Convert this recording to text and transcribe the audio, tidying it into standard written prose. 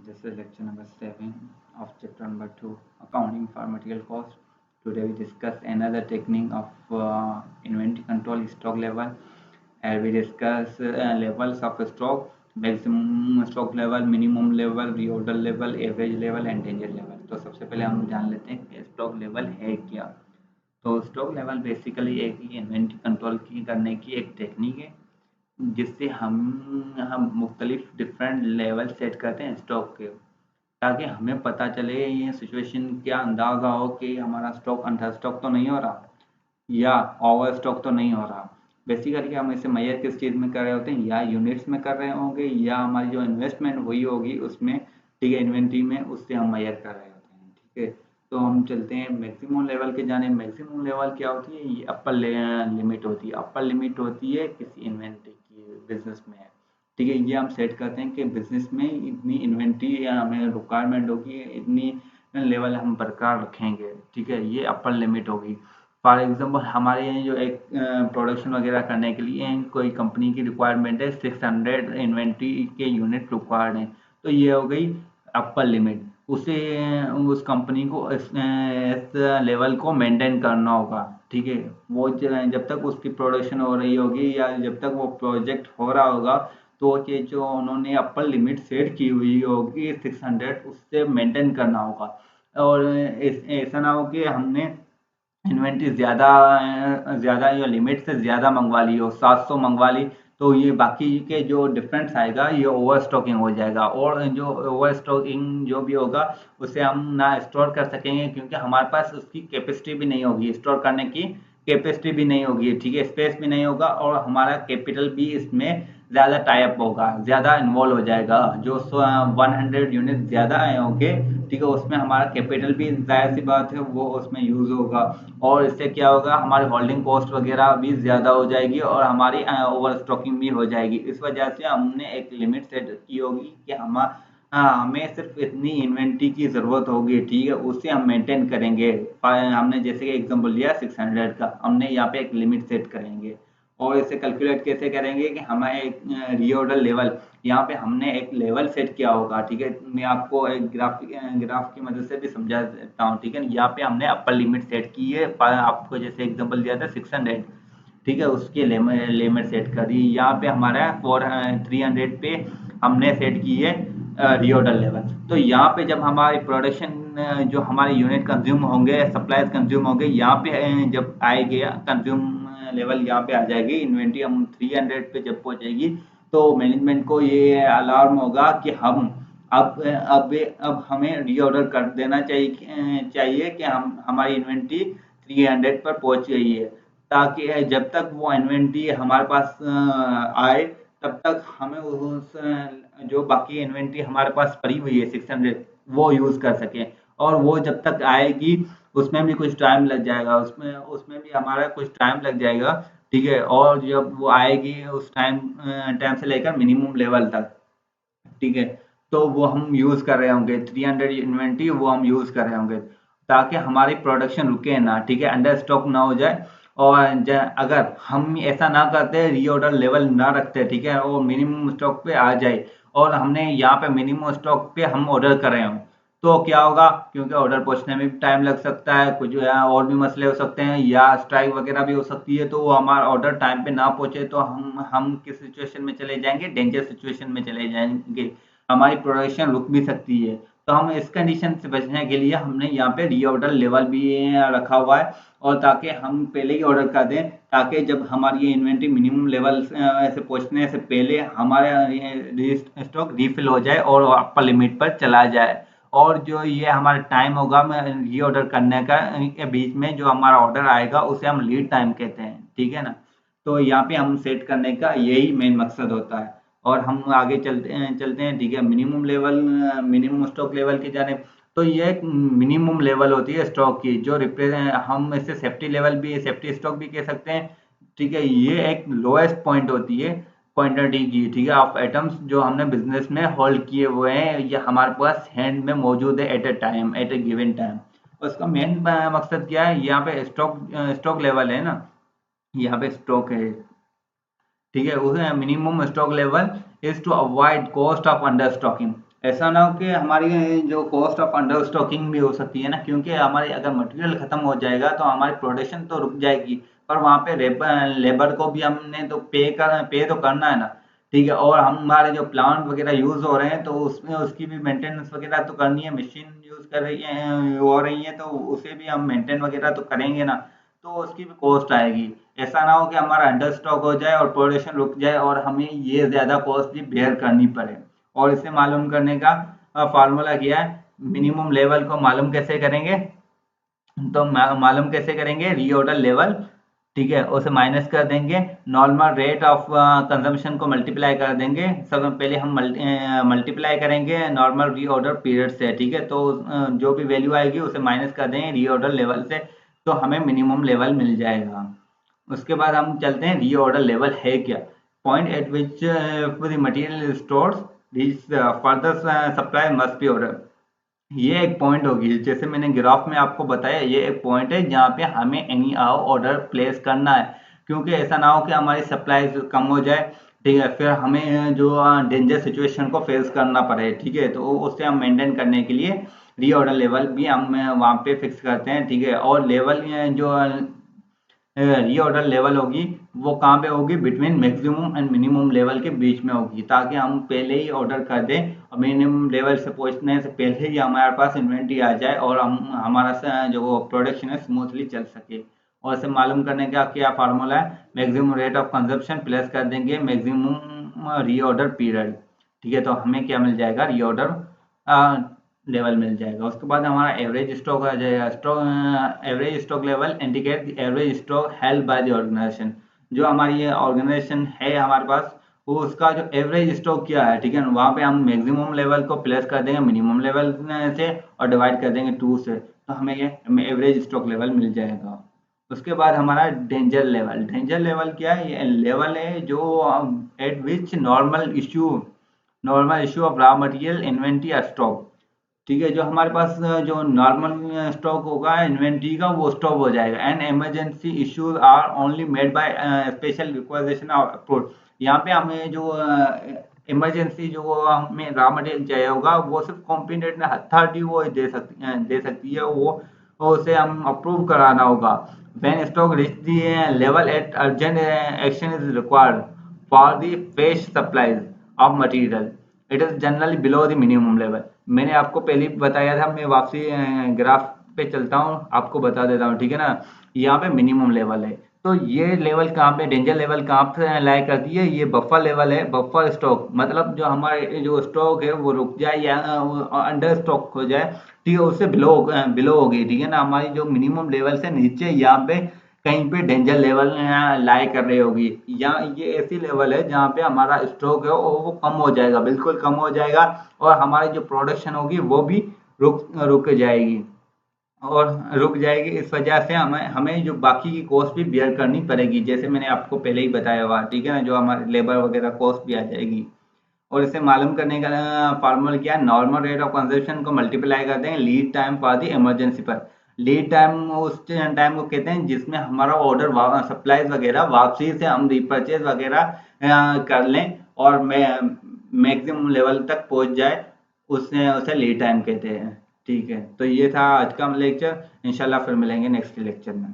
This is lecture number 7 of chapter number 2, Accounting for Material Cost. Today we discuss another technique of inventory control, stock level, and we discuss levels of stock, maximum stock level, minimum level, reorder level, average level and danger level. तो सबसे पहले हम जान लेते हैं कि stock level है क्या। तो स्टॉक लेवल बेसिकली एक इन्वेंट्री कंट्रोल की करने की एक टेक्निक है जिससे हम मुख्तलिफ डिफरेंट लेवल सेट करते हैं स्टॉक के, ताकि हमें पता चले ये सिचुएशन क्या अंदाज़ा हो कि हमारा स्टॉक अंडर स्टॉक तो नहीं हो रहा या ओवर स्टॉक तो नहीं हो रहा। बेसिकली हम इसे मेजर किस चीज़ में कर रहे होते हैं, या यूनिट्स में कर रहे होंगे या हमारी जो इन्वेस्टमेंट हुई होगी उसमें, ठीक है, इन्वेंट्री में, उससे हम मेजर कर रहे होते हैं। ठीक है, तो हम चलते हैं मैक्सिमम लेवल के जाने। मैक्सिमम लेवल क्या होती है? ये अपर लिमिट होती है। अपर लिमिट होती है किसी इन्वेंट्री की बिजनेस में है। ठीक है, ये हम सेट करते हैं कि बिजनेस में इतनी इन्वेंट्री या हमें रिक्वायरमेंट होगी, इतनी लेवल हम बरकरार रखेंगे। ठीक है, ये अपर लिमिट होगी। फॉर एग्जांपल हमारे यहाँ जो एक प्रोडक्शन वगैरह करने के लिए कोई कंपनी की रिक्वायरमेंट है 600 इन्वेंट्री के यूनिट रिक्वायर्ड हैं, तो ये हो गई अपर लिमिट। उसे उस कंपनी को इस लेवल को मेंटेन करना होगा। ठीक है, वो जब तक उसकी प्रोडक्शन हो रही होगी या जब तक वो प्रोजेक्ट हो रहा होगा, तो ये जो उन्होंने अपर लिमिट सेट की हुई होगी 600, उससे मेंटेन करना होगा। और ऐसा ना हो कि हमने इन्वेंट्री ज़्यादा या लिमिट से ज़्यादा मंगवा ली हो, 700 मंगवा ली, तो ये बाकी के जो डिफरेंस आएगा ये ओवर स्टॉकिंग हो जाएगा। और जो ओवर स्टॉकिंग जो भी होगा उसे हम ना स्टोर कर सकेंगे, क्योंकि हमारे पास उसकी कैपेसिटी भी नहीं होगी, स्टोर करने की कैपेसिटी भी नहीं होगी। ठीक है, स्पेस भी नहीं होगा और हमारा कैपिटल भी इसमें ज़्यादा टाइप होगा, ज़्यादा इन्वॉल्व हो जाएगा। जो 100 यूनिट ज़्यादा आए होंगे, ठीक है, उसमें हमारा कैपिटल भी ज़ाहिर सी बात है वो उसमें यूज़ होगा। और इससे क्या होगा, हमारी होल्डिंग कॉस्ट वगैरह भी ज़्यादा हो जाएगी और हमारी ओवर स्टॉकिंग भी हो जाएगी। इस वजह से हमने एक लिमिट सेट की होगी कि हमें सिर्फ इतनी इन्वेंट्री की ज़रूरत होगी। ठीक है, उससे हम मेंटेन करेंगे। हमने जैसे कि एग्जांपल लिया 600 का, हमने यहाँ पे एक लिमिट सेट करेंगे। और इसे कैलकुलेट कैसे करेंगे कि हमें एक रीऑर्डर लेवल, यहाँ पे हमने एक लेवल सेट किया होगा। ठीक है, मैं आपको एक ग्राफ की मदद से भी समझा देता हूँ। ठीक है, यहाँ पे हमने अपर लिमिट सेट की है, आपको जैसे एग्जांपल दिया था 600, ठीक है, उसकी लिमिट सेट कर दी। यहाँ पे हमारा 300 पे हमने सेट की है रीऑर्डर लेवल। तो यहाँ पे जब हमारी प्रोडक्शन जो हमारे यूनिट कंज्यूम होंगे, सप्लाईज कंज्यूम होंगे, यहाँ पे जब आएगी कंज्यूम लेवल, यहाँ पे आ जाएगी इन्वेंट्री, हम 300 पे जब पहुंचेगी तो मैनेजमेंट को ये अलार्म होगा कि हम अब हमें रीऑर्डर कर देना चाहिए कि हम हमारी इन्वेंट्री 300 पर पहुंच गई है, ताकि जब तक वो इन्वेंट्री हमारे पास आए तब तक हमें उस जो बाकी इन्वेंट्री हमारे पास पड़ी हुई है 600, वो यूज़ कर सकें। और वो जब तक आएगी उसमें भी कुछ टाइम लग जाएगा, उसमें उसमें भी हमारा कुछ टाइम लग जाएगा। ठीक है, और जब वो आएगी उस टाइम से लेकर मिनिमम लेवल तक, ठीक है, तो वो हम यूज़ कर रहे होंगे 300 इन्वेंट्री, वो हम यूज़ कर रहे होंगे ताकि हमारी प्रोडक्शन रुके ना। ठीक है, अंडर स्टॉक ना हो जाए। और अगर हम ऐसा ना करते, रीऑर्डर लेवल ना रखते, ठीक है, और मिनिमम स्टॉक पे आ जाए और हमने यहाँ पे मिनिमम स्टॉक पे हम ऑर्डर कर रहे हों, तो क्या होगा, क्योंकि ऑर्डर पहुंचने में भी टाइम लग सकता है, कुछ और भी मसले हो सकते हैं या स्ट्राइक वगैरह भी हो सकती है, तो वो हमारा ऑर्डर टाइम पे ना पहुंचे तो हम किस सिचुएशन में चले जाएंगे, डेंजर सिचुएशन में चले जाएंगे, हमारी प्रोडक्शन रुक भी सकती है। तो हम इस कंडीशन से बचने के लिए हमने यहाँ पे रीऑर्डर लेवल भी रखा हुआ है, और ताकि हम पहले ही ऑर्डर कर दें, ताकि जब हमारी ये इन्वेंट्री मिनिमम लेवल से पहुंचने से पहले हमारा स्टॉक रीफिल हो जाए और अपर लिमिट पर चला जाए। और जो ये हमारा टाइम होगा रीऑर्डर करने का के बीच में जो हमारा ऑर्डर आएगा उसे हम लीड टाइम कहते हैं। ठीक है ना, तो यहाँ पे हम सेट करने का यही मेन मकसद होता है। और हम आगे चलते हैं। ठीक है, मिनिमम स्टॉक लेवल की जाने, तो ये एक मिनिमम लेवल होती है स्टॉक की, जो रिप्रेजेंट, हम इसे सेफ्टी लेवल भी, सेफ्टी स्टॉक भी कह सकते हैं। ठीक है, ये एक लोएस्ट पॉइंट होती है क्वांटिटी की। ठीक है, ऑफ आइटम्स जो हमने बिजनेस में होल्ड किए हुए हैं, ये हमारे पास हैंड में मौजूद है at a time, at a given time. उसका मेन मकसद क्या है, यहाँ पे स्टॉक लेवल है ना, यहाँ पे स्टॉक है। ठीक है, उसे minimum stock level is to avoid cost of understocking. ऐसा ना हो कि हमारी जो कॉस्ट ऑफ अंडर स्टॉकिंग भी हो सकती है ना, क्योंकि हमारे अगर मटेरियल खत्म हो जाएगा तो हमारी प्रोडक्शन तो रुक जाएगी, पर वहाँ पे लेबर को भी हमने तो पे तो करना है ना। ठीक है, और हमारे जो प्लांट वगैरह यूज हो रहे हैं तो उसमें उसकी भी मेंटेनेंस वगैरह तो करनी है, मशीन यूज कर रही है हो रही है तो उसे भी हम मेंटेन वगैरह तो करेंगे ना, तो उसकी भी कॉस्ट आएगी। ऐसा ना हो कि हमारा अंडर स्टॉक हो जाए और प्रोडक्शन रुक जाए और हमें ये ज्यादा कॉस्ट भी बेयर करनी पड़े। और इसे मालूम करने का फार्मूला क्या है, मिनिमम लेवल को मालूम कैसे करेंगे, तो मालूम कैसे करेंगे, रीऑर्डर लेवल। ठीक है, उसे माइनस कर देंगे, नॉर्मल रेट ऑफ कंजम्पशन को मल्टीप्लाई कर देंगे, सब पहले हम मल्टीप्लाई करेंगे नॉर्मल रीऑर्डर पीरियड से। ठीक है, तो जो भी वैल्यू आएगी उसे माइनस कर देंगे रीऑर्डर लेवल से, तो हमें मिनिमम लेवल मिल जाएगा। उसके बाद हम चलते हैं रीऑर्डर लेवल है क्या, point eight which the material stores this further supply must be order. ये एक पॉइंट होगी, जैसे मैंने ग्राफ में आपको बताया, ये एक पॉइंट है जहाँ पे हमें एनी आओ ऑर्डर प्लेस करना है, क्योंकि ऐसा ना हो कि हमारी सप्लाई कम हो जाए। ठीक है, फिर हमें जो डेंजर सिचुएशन को फेस करना पड़े। ठीक है, तो उससे हम मेंटेन करने के लिए रीऑर्डर लेवल भी हम वहाँ पे फिक्स करते हैं। ठीक है, और लेवल जो रीऑर्डर लेवल होगी वो कहाँ पे होगी, between maximum and minimum level के बीच में होगी, ताकि हम पहले ही ऑर्डर कर दें और मिनिमम लेवल से पहुंचने से पहले ही हमारे पास इन्वेंट्री आ जाए और हम हमारा जो प्रोडक्शन है स्मूथली चल सके। और इसे मालूम करने का क्या फार्मूला है, maximum rate of consumption plus कर देंगे मैक्सिमम रीऑर्डर पीरियड। ठीक है, तो हमें क्या मिल जाएगा, रीऑर्डर लेवल मिल जाएगा। उसके बाद हमारा एवरेज स्टॉक आ जाएगा। Stock average stock level indicate the average stock held by the organisation. जो हमारी ये ऑर्गेनाइजेशन है हमारे पास, वो उसका जो एवरेज स्टॉक क्या है, ठीक है, वहाँ पे हम मैक्सिमम लेवल को प्लस कर देंगे मिनिमम लेवल से और डिवाइड कर देंगे 2 से, तो हमें ये एवरेज स्टॉक लेवल मिल जाएगा। उसके बाद हमारा डेंजर लेवल। डेंजर लेवल क्या है, ये लेवल है जो eight which normal issue of raw material inventory या स्टॉक। ठीक है, जो हमारे पास जो नॉर्मल स्टॉक होगा इन्वेंट्री का वो स्टॉप हो जाएगा, and emergency issues are only made by special requisition of approve. यहाँ पे हमें जो इमरजेंसी जो हमें रॉ मटेरियल चाहिए होगा वो सिर्फ कॉम्पिटेंट अथॉरिटी वो दे सकती है, वो उसे हम अप्रूव कराना होगा। When stock reach the level at urgent action is required for the fresh supplies of material, it is generally below the minimum level. मैंने आपको पहले ही बताया था, मैं वापसी ग्राफ पे चलता हूँ आपको बता देता हूँ। ठीक है ना, यहाँ पे मिनिमम लेवल है, तो ये लेवल कहाँ पे, डेंजर लेवल कहाँ पे लाई करती है, ये बफर लेवल है, बफर स्टॉक, मतलब जो हमारे जो स्टॉक है वो रुक जाए या अंडर स्टॉक हो जाए। ठीक है, उससे बिलो बिलो होगी। ठीक है ना, हमारी जो मिनिमम लेवल से नीचे यहाँ पे कहीं पे डेंजर लेवल लाई कर रही होगी, या ये ऐसी लेवल है जहाँ पे हमारा स्टॉक है वो कम हो जाएगा, बिल्कुल कम हो जाएगा, और हमारी जो प्रोडक्शन होगी वो भी रुक रुक जाएगी और रुक जाएगी। इस वजह से हमें हमें जो बाकी की कॉस्ट भी बेयर करनी पड़ेगी, जैसे मैंने आपको पहले ही बताया हुआ। ठीक है ना, जो हमारे लेबर वगैरह कॉस्ट भी आ जाएगी। और इसे मालूम करने का फार्मूला क्या है, नॉर्मल रेट ऑफ कंजप्शन को मल्टीप्लाई करते हैं lead time for the emergency पर। लीड टाइम उस टाइम को कहते हैं जिसमें हमारा ऑर्डर सप्लाईज वगैरह वापसी से हम रिपर्चेज वगैरह कर लें और मैक्सिमम लेवल तक पहुंच जाए, उससे उसे लीड टाइम कहते हैं। ठीक है, तो ये था आज का लेक्चर, इंशाल्लाह फिर मिलेंगे नेक्स्ट लेक्चर में।